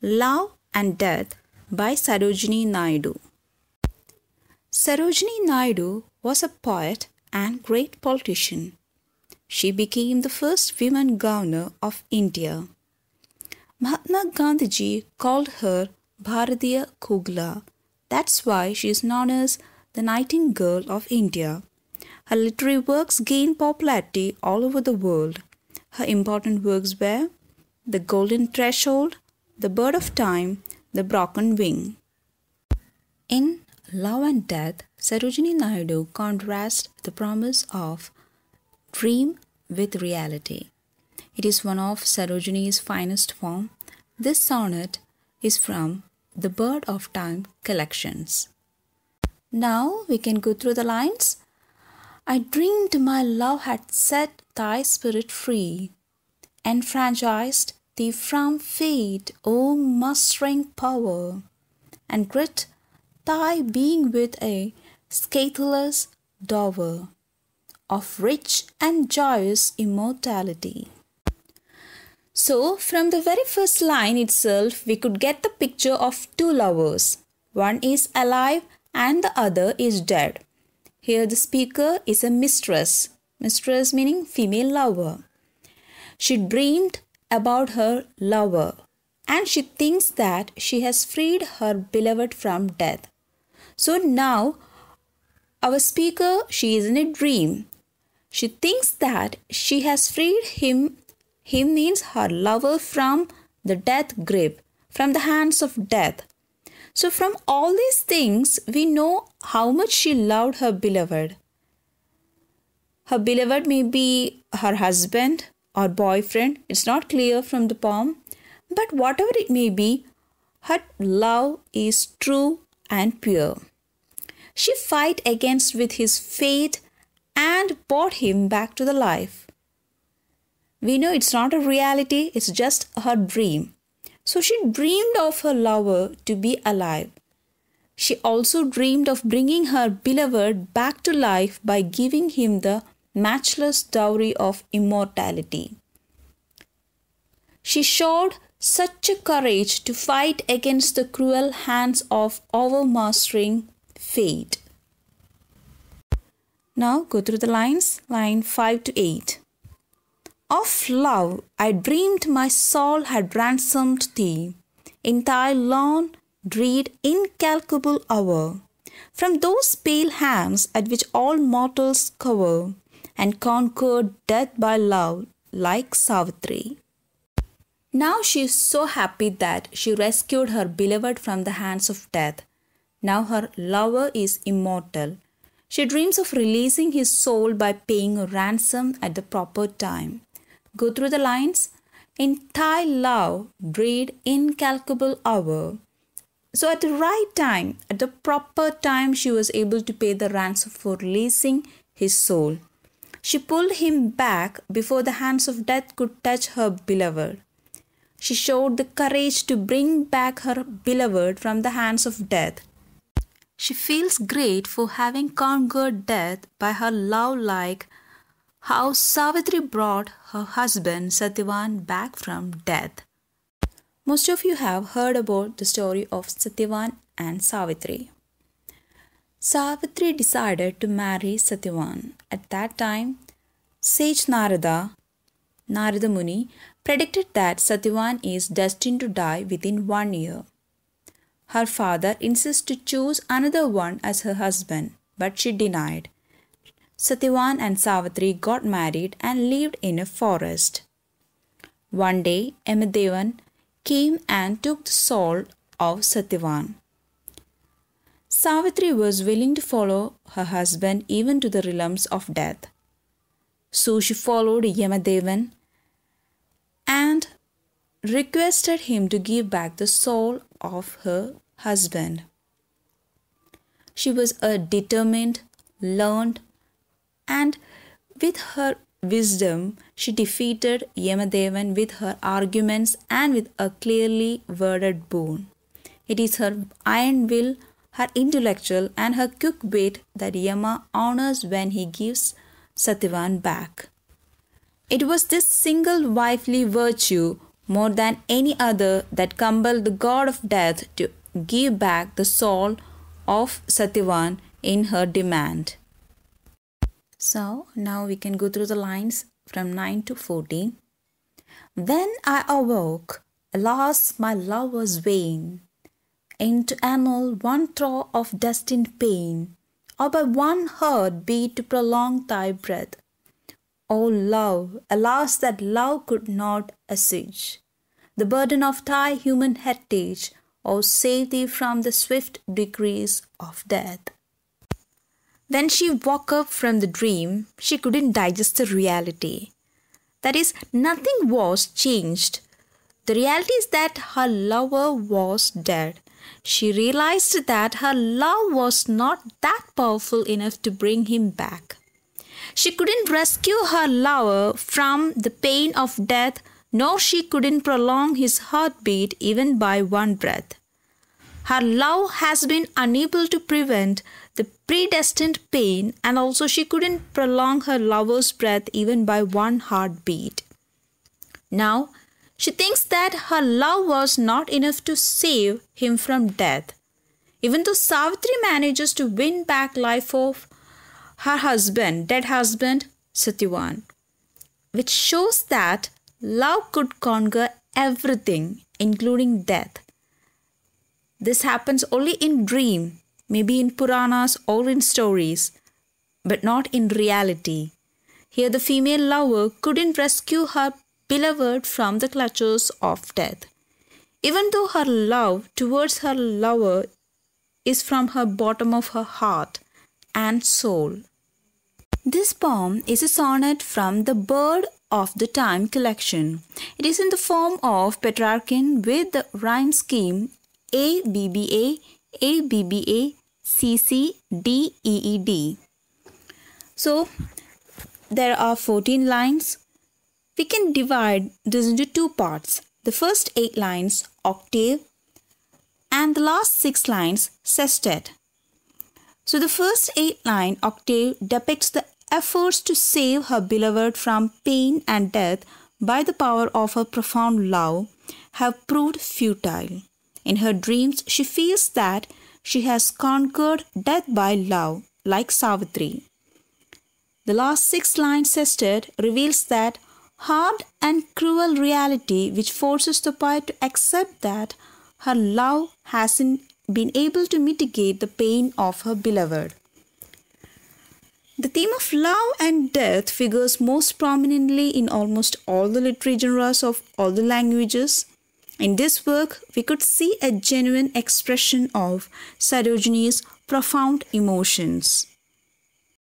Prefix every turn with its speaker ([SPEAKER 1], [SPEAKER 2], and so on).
[SPEAKER 1] Love and Death by Sarojini Naidu. Sarojini Naidu was a poet and great politician. She became the first woman governor of India. Mahatma Gandhiji called her Bharatiya Kugla. That's why she is known as the Nightingale of India. Her literary works gained popularity all over the world. Her important works were The Golden Threshold, The Bird of Time, The Broken Wing. In Love and Death, Sarojini Naidu contrasts the promise of dream with reality. It is one of Sarojini's finest form. This sonnet is from the Bird of Time collections. Now we can go through the lines. I dreamed my love had set thy spirit free, enfranchised thee from fate, O mustering power, and grit thy being with a scatheless dower of rich and joyous immortality. So, from the very first line itself, we could get the picture of two lovers. One is alive and the other is dead. Here the speaker is a mistress. Mistress meaning female lover. She dreamed about her lover and she thinks that she has freed her beloved from death. So now our speaker, she is in a dream. She thinks that she has freed him means her lover, from the death grip, from the hands of death. So from all these things, we know how much she loved her beloved. Her beloved may be her husband or boyfriend. It's not clear from the poem. But whatever it may be, her love is true and pure. She fight against with his fate and brought him back to the life. We know it's not a reality, it's just her dream. So she dreamed of her lover to be alive. She also dreamed of bringing her beloved back to life by giving him the matchless dowry of immortality. She showed such a courage to fight against the cruel hands of overmastering fate. Now go through the lines, line 5 to 8. Of love I dreamed my soul had ransomed thee in thy lone, dread, incalculable hour, from those pale hands at which all mortals cower, and conquered death by love like Savitri. Now she is so happy that she rescued her beloved from the hands of death. Now her lover is immortal. She dreams of releasing his soul by paying a ransom at the proper time. Go through the lines. In thy love, dread, incalculable hour. So at the right time, at the proper time, she was able to pay the ransom for releasing his soul. She pulled him back before the hands of death could touch her beloved. She showed the courage to bring back her beloved from the hands of death. She feels great for having conquered death by her love, like how Savitri brought her husband Satyavan back from death. Most of you have heard about the story of Satyavan and Savitri. Savitri decided to marry Satyavan. At that time, sage Narada Muni, predicted that Satyavan is destined to die within 1 year. Her father insists to choose another one as her husband, but she denied. Satyavan and Savitri got married and lived in a forest. One day, Yamadevan came and took the soul of Satyavan. Savitri was willing to follow her husband even to the realms of death. So she followed Yamadevan and requested him to give back the soul of her husband. She was a determined, learned, and with her wisdom, she defeated Yamadevan with her arguments and with a clearly worded boon. It is her iron will, her intellectual, and her quick wit that Yama honors when he gives Satyavan back. It was this single wifely virtue more than any other, that compelled the god of death to give back the soul of Satyavan in her demand. So now we can go through the lines from 9 to 14. When I awoke, alas, my love was vain, and to annul one throe of destined pain, or by one heart beat to prolong thy breath. O love, alas, that love could not assuage the burden of thy human heritage, or save thee from the swift decrees of death. When she woke up from the dream, she couldn't digest the reality. That is, nothing was changed. The reality is that her lover was dead. She realized that her love was not that powerful enough to bring him back. She couldn't rescue her lover from the pain of death, nor she couldn't prolong his heartbeat even by one breath. Her love has been unable to prevent the predestined pain, and also she couldn't prolong her lover's breath even by one heartbeat. Now, she thinks that her love was not enough to save him from death. Even though Savitri manages to win back life of her husband, dead husband, Satyavan, which shows that love could conquer everything, including death. This happens only in dream, maybe in Puranas or in stories, but not in reality. Here the female lover couldn't rescue her beloved from the clutches of death, even though her love towards her lover is from her bottom of her heart and soul. This poem is a sonnet from the Bird of the Time collection. It is in the form of Petrarchan with the rhyme scheme ABBA, ABBA, CC, DEED. So, there are 14 lines. We can divide this into two parts. The first 8 lines, octave, and the last 6 lines, sestet. So, the first 8 line, octave, depicts the efforts to save her beloved from pain and death by the power of her profound love have proved futile. In her dreams, she feels that she has conquered death by love, like Savitri. The last 6 lines sestet reveals that hard and cruel reality which forces the poet to accept that her love hasn't been able to mitigate the pain of her beloved. The theme of love and death figures most prominently in almost all the literary genres of all the languages. In this work, we could see a genuine expression of Sarojini's profound emotions.